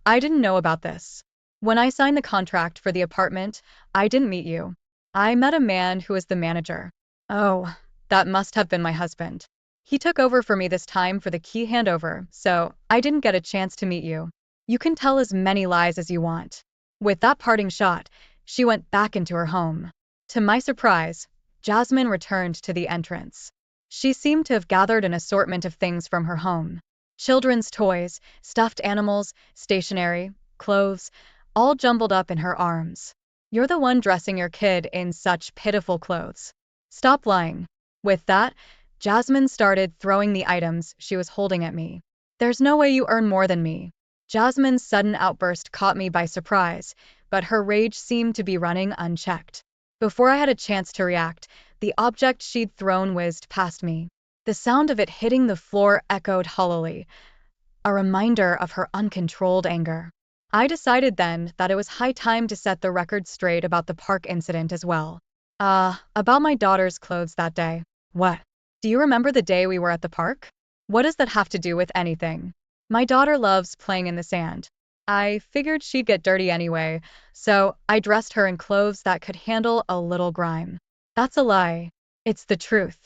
I didn't know about this. When I signed the contract for the apartment, I didn't meet you. I met a man who is the manager." Oh, that must have been my husband. He took over for me this time for the key handover, so I didn't get a chance to meet you. You can tell as many lies as you want. With that parting shot, she went back into her home. To my surprise, Jasmine returned to the entrance. She seemed to have gathered an assortment of things from her home. Children's toys, stuffed animals, stationery, clothes, all jumbled up in her arms. You're the one dressing your kid in such pitiful clothes. Stop lying. With that, Jasmine started throwing the items she was holding at me. There's no way you earn more than me. Jasmine's sudden outburst caught me by surprise, but her rage seemed to be running unchecked. Before I had a chance to react, the object she'd thrown whizzed past me. The sound of it hitting the floor echoed hollowly, a reminder of her uncontrolled anger. I decided then that it was high time to set the record straight about the park incident as well. About my daughter's clothes that day. What? Do you remember the day we were at the park? What does that have to do with anything? My daughter loves playing in the sand. I figured she'd get dirty anyway, so I dressed her in clothes that could handle a little grime. That's a lie. It's the truth.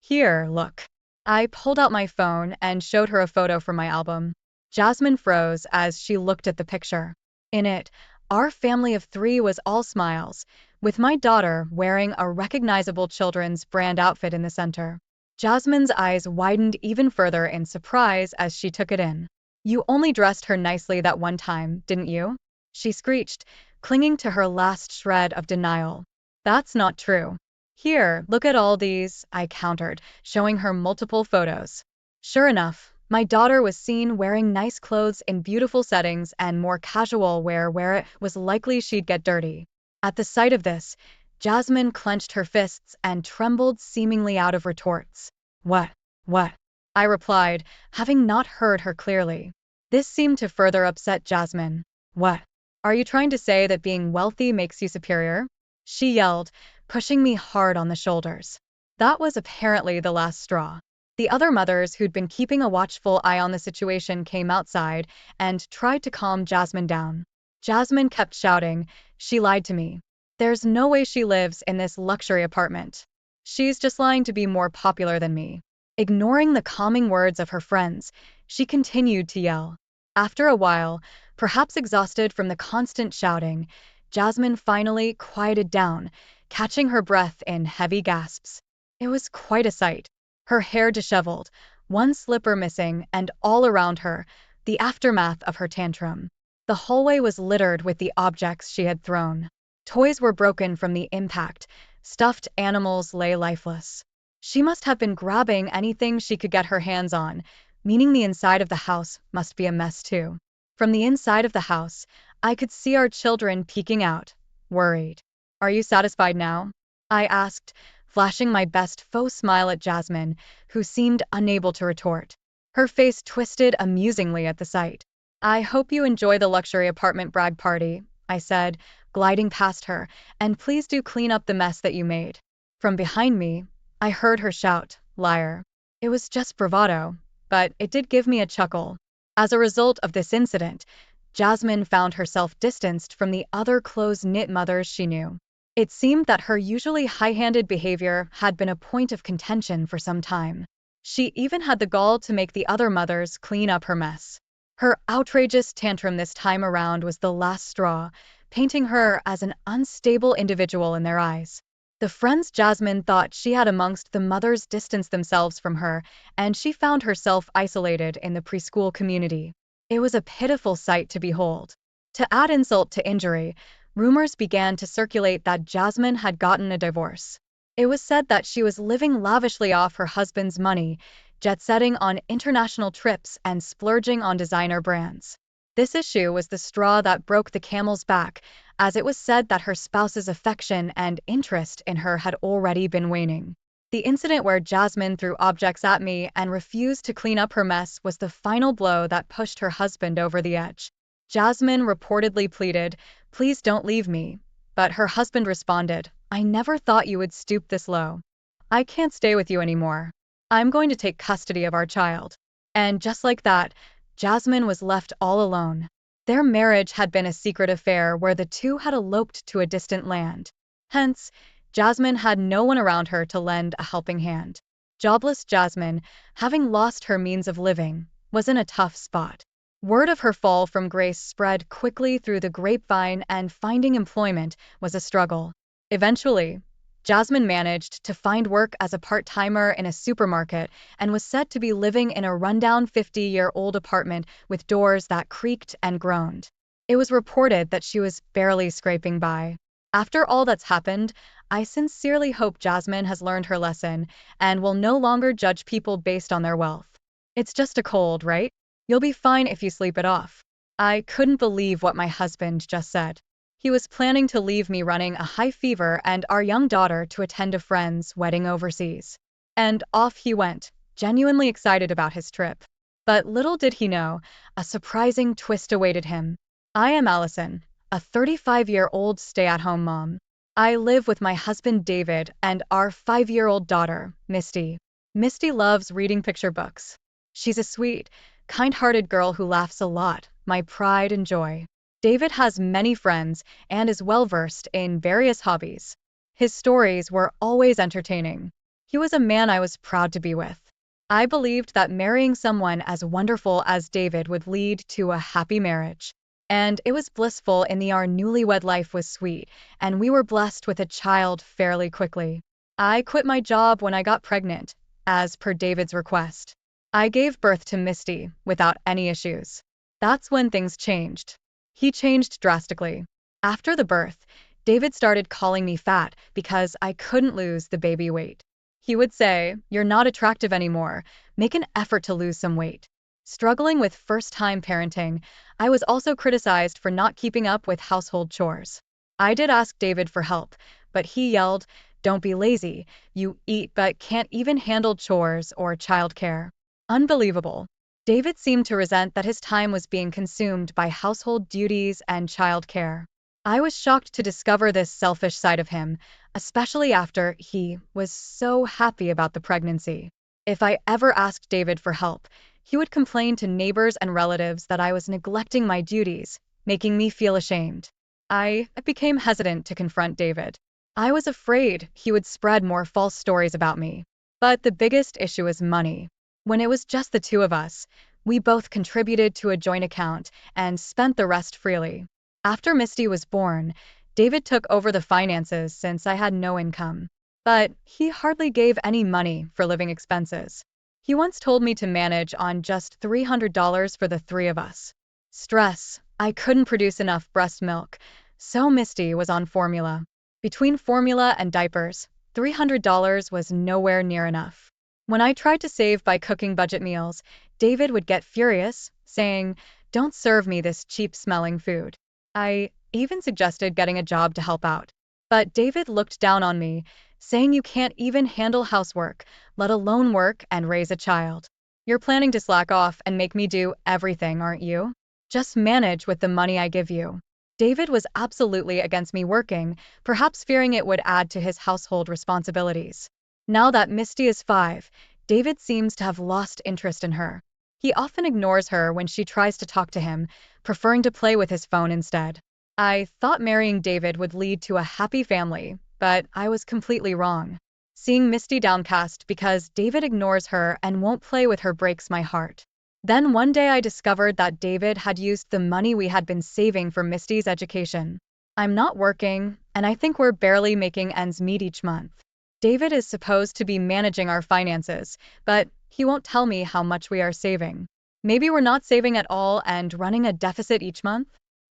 Here, look. I pulled out my phone and showed her a photo from my album. Jasmine froze as she looked at the picture. In it, our family of three was all smiles, with my daughter wearing a recognizable children's brand outfit in the center. Jasmine's eyes widened even further in surprise as she took it in. You only dressed her nicely that one time, didn't you? She screeched, clinging to her last shred of denial. That's not true. Here, look at all these, I countered, showing her multiple photos. Sure enough, my daughter was seen wearing nice clothes in beautiful settings and more casual wear where it was likely she'd get dirty. At the sight of this, Jasmine clenched her fists and trembled seemingly out of retorts. What? What? I replied, having not heard her clearly. This seemed to further upset Jasmine. What? Are you trying to say that being wealthy makes you superior? She yelled, pushing me hard on the shoulders. That was apparently the last straw. The other mothers who'd been keeping a watchful eye on the situation came outside and tried to calm Jasmine down. Jasmine kept shouting, she lied to me. There's no way she lives in this luxury apartment. She's just lying to be more popular than me. Ignoring the calming words of her friends, she continued to yell. After a while, perhaps exhausted from the constant shouting, Jasmine finally quieted down, catching her breath in heavy gasps. It was quite a sight. Her hair disheveled, one slipper missing, and all around her, the aftermath of her tantrum. The hallway was littered with the objects she had thrown. Toys were broken from the impact, stuffed animals lay lifeless. She must have been grabbing anything she could get her hands on, meaning the inside of the house must be a mess too. From the inside of the house, I could see our children peeking out, worried. Are you satisfied now? I asked, flashing my best faux smile at Jasmine, who seemed unable to retort. Her face twisted amusingly at the sight. I hope you enjoy the luxury apartment brag party, I said, gliding past her, and please do clean up the mess that you made. From behind me, I heard her shout, liar. It was just bravado, but it did give me a chuckle. As a result of this incident, Jasmine found herself distanced from the other close-knit mothers she knew. It seemed that her usually high-handed behavior had been a point of contention for some time. She even had the gall to make the other mothers clean up her mess. Her outrageous tantrum this time around was the last straw, painting her as an unstable individual in their eyes. The friends Jasmine thought she had amongst the mothers distanced themselves from her, and she found herself isolated in the preschool community. It was a pitiful sight to behold. To add insult to injury, rumors began to circulate that Jasmine had gotten a divorce. It was said that she was living lavishly off her husband's money, jet-setting on international trips and splurging on designer brands. This issue was the straw that broke the camel's back, as it was said that her spouse's affection and interest in her had already been waning. The incident where Jasmine threw objects at me and refused to clean up her mess was the final blow that pushed her husband over the edge. Jasmine reportedly pleaded, "Please don't leave me." But her husband responded, "I never thought you would stoop this low. I can't stay with you anymore. I'm going to take custody of our child." And just like that, Jasmine was left all alone. Their marriage had been a secret affair where the two had eloped to a distant land. Hence, Jasmine had no one around her to lend a helping hand. Jobless Jasmine, having lost her means of living, was in a tough spot. Word of her fall from grace spread quickly through the grapevine, and finding employment was a struggle. Eventually, Jasmine managed to find work as a part-timer in a supermarket and was said to be living in a rundown 50-year-old apartment with doors that creaked and groaned. It was reported that she was barely scraping by. After all that's happened, I sincerely hope Jasmine has learned her lesson and will no longer judge people based on their wealth. It's just a cold, right? You'll be fine if you sleep it off. I couldn't believe what my husband just said. He was planning to leave me running a high fever and our young daughter to attend a friend's wedding overseas. And off he went, genuinely excited about his trip. But little did he know, a surprising twist awaited him. I am Allison, a 35-year-old stay-at-home mom. I live with my husband David and our 5-year-old daughter, Misty. Misty loves reading picture books. She's a sweet, kind-hearted girl who laughs a lot, my pride and joy. David has many friends and is well-versed in various hobbies. His stories were always entertaining. He was a man I was proud to be with. I believed that marrying someone as wonderful as David would lead to a happy marriage. And it was blissful in the our newlywed life was sweet, and we were blessed with a child fairly quickly. I quit my job when I got pregnant, as per David's request. I gave birth to Misty without any issues. That's when things changed. He changed drastically. After the birth, David started calling me fat because I couldn't lose the baby weight. He would say, "You're not attractive anymore. Make an effort to lose some weight." Struggling with first-time parenting, I was also criticized for not keeping up with household chores. I did ask David for help, but he yelled, "Don't be lazy. You eat but can't even handle chores or childcare." Unbelievable. David seemed to resent that his time was being consumed by household duties and childcare. I was shocked to discover this selfish side of him, especially after he was so happy about the pregnancy. If I ever asked David for help, he would complain to neighbors and relatives that I was neglecting my duties, making me feel ashamed. I became hesitant to confront David. I was afraid he would spread more false stories about me. But the biggest issue is money. When it was just the two of us, we both contributed to a joint account and spent the rest freely. After Misty was born, David took over the finances since I had no income. But he hardly gave any money for living expenses. He once told me to manage on just $300 for the three of us. Stress. I couldn't produce enough breast milk, so Misty was on formula. Between formula and diapers, $300 was nowhere near enough. When I tried to save by cooking budget meals, David would get furious, saying, "Don't serve me this cheap-smelling food." I even suggested getting a job to help out. But David looked down on me, saying you can't even handle housework, let alone work and raise a child. You're planning to slack off and make me do everything, aren't you? Just manage with the money I give you. David was absolutely against me working, perhaps fearing it would add to his household responsibilities. Now that Misty is 5, David seems to have lost interest in her. He often ignores her when she tries to talk to him, preferring to play with his phone instead. I thought marrying David would lead to a happy family, but I was completely wrong. Seeing Misty downcast because David ignores her and won't play with her breaks my heart. Then one day I discovered that David had used the money we had been saving for Misty's education. I'm not working, and I think we're barely making ends meet each month. David is supposed to be managing our finances, but he won't tell me how much we are saving. Maybe we're not saving at all and running a deficit each month?